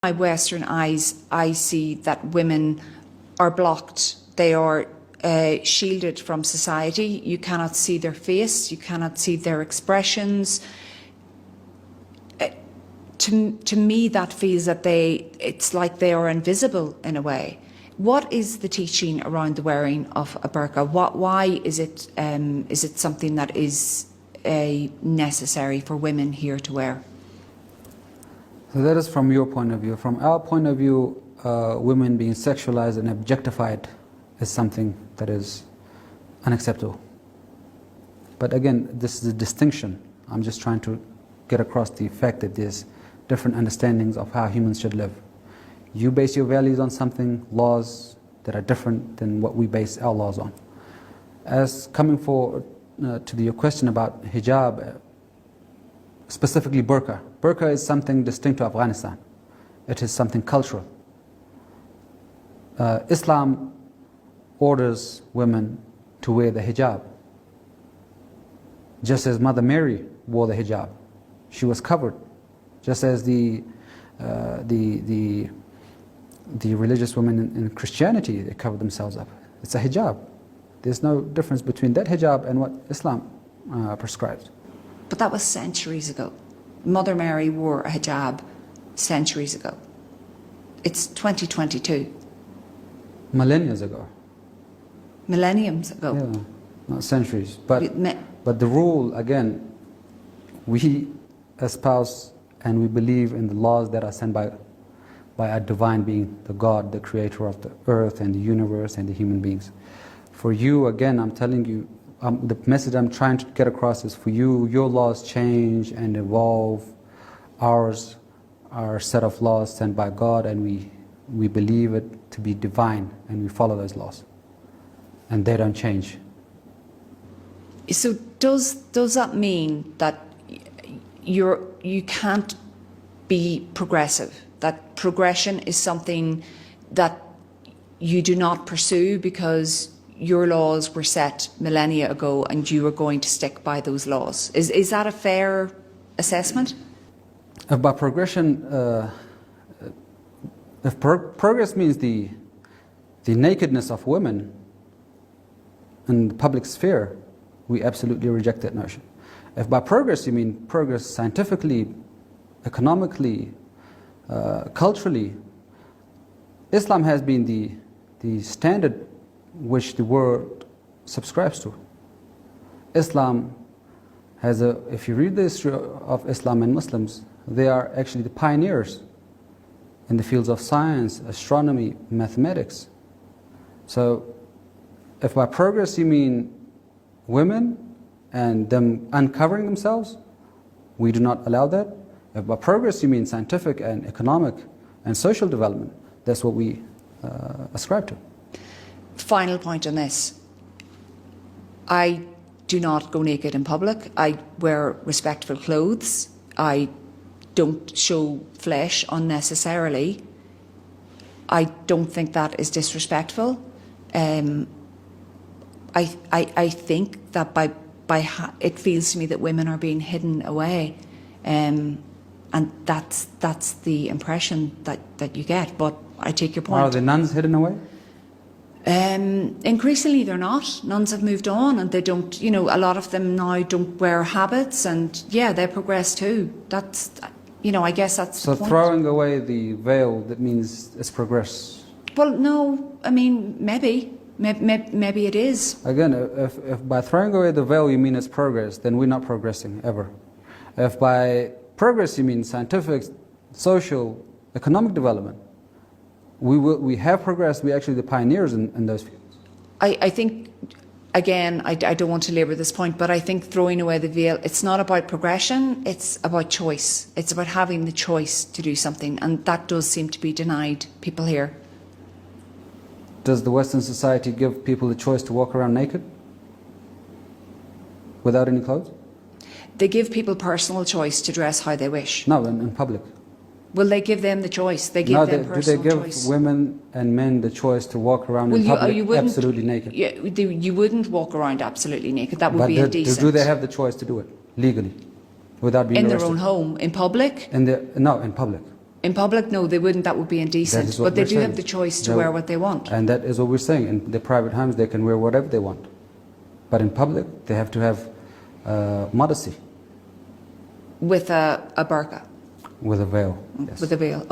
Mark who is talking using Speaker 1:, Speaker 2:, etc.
Speaker 1: My Western eyes, I see that women are blocked. They are shielded from society. You cannot see their face. You cannot see their expressions. To me, that feels that it's like they are invisible in a way. What is the teaching around the wearing of a burqa? Why is it something that is necessary for women here to wear?
Speaker 2: So that is from your point of view. From our point of view, women being sexualized and objectified is something that is unacceptable. But again, this is a distinction. I'm just trying to get across the fact that there's different understandings of how humans should live. You base your values on something, laws that are different than what we base our laws on. As coming forward to your question about hijab, specifically burqa. Burqa is something distinct to Afghanistan. It is something cultural. Islam orders women to wear the hijab. Just as Mother Mary wore the hijab. She was covered. Just as the religious women in Christianity, they cover themselves up. It's a hijab. There's no difference between that hijab and what Islam prescribes.
Speaker 1: But that was centuries ago. Mother Mary wore a hijab centuries ago. It's 2022.
Speaker 2: Millenniums ago.
Speaker 1: Millenniums ago.
Speaker 2: Yeah, not centuries. But the rule, again, we espouse and we believe in the laws that are sent by a divine being, the God, the creator of the earth and the universe and the human beings. For you, again, I'm telling you, the message I'm trying to get across is for you, your laws change and evolve. Ours are a set of laws sent by God, and we believe it to be divine, and we follow those laws. And they don't change.
Speaker 1: So does that mean that you can't be progressive? That progression is something that you do not pursue because your laws were set millennia ago and you are going to stick by those laws? Is that a fair assessment?
Speaker 2: By progression, if progress means the nakedness of women in the public sphere, we absolutely reject that notion. If by progress you mean progress scientifically, economically, culturally, Islam has been the standard which the world subscribes to. Islam has if you read the history of Islam and Muslims, they are actually the pioneers in the fields of science, astronomy, mathematics. So if by progress you mean women and them uncovering themselves, we do not allow that. If by progress you mean scientific and economic and social development, that's what we ascribe to.
Speaker 1: Final point on this. I do not go naked in public. I wear respectful clothes. I don't show flesh unnecessarily. I don't think that is disrespectful. I think that it feels to me that women are being hidden away, and that's the impression that you get. But I take your point.
Speaker 2: Are the nuns hidden away?
Speaker 1: Increasingly they're not. Nuns have moved on and they don't, a lot of them now don't wear habits, and yeah, they progress too. That's, I guess that's
Speaker 2: so the point. Throwing away the veil, that means it's progress.
Speaker 1: Well, no, I mean, maybe it is.
Speaker 2: Again, if by throwing away the veil you mean it's progress, then we're not progressing ever. If by progress you mean scientific, social, economic development, we have progressed. We're actually the pioneers in those fields.
Speaker 1: I think, again, I don't want to labour this point, but I think throwing away the veil, it's not about progression, it's about choice. It's about having the choice to do something, and that does seem to be denied people here.
Speaker 2: Does the Western society give people the choice to walk around naked? Without any clothes?
Speaker 1: They give people personal choice to dress how they wish.
Speaker 2: No, in public.
Speaker 1: Will they give them the choice? They give them personal choice.
Speaker 2: Do they give women and men the choice to walk around in public absolutely naked?
Speaker 1: Yeah, you wouldn't walk around absolutely naked. That would be indecent.
Speaker 2: Do they have the choice to do it legally, without being
Speaker 1: arrested?
Speaker 2: In
Speaker 1: their own home, in public?
Speaker 2: No, in public.
Speaker 1: In public, no, they wouldn't. That would be indecent. But they do have the choice to wear what they want.
Speaker 2: And that is what we're saying. In their private homes, they can wear whatever they want. But in public, they have to have modesty.
Speaker 1: With a burqa.
Speaker 2: With a veil. Yes.
Speaker 1: With a veil.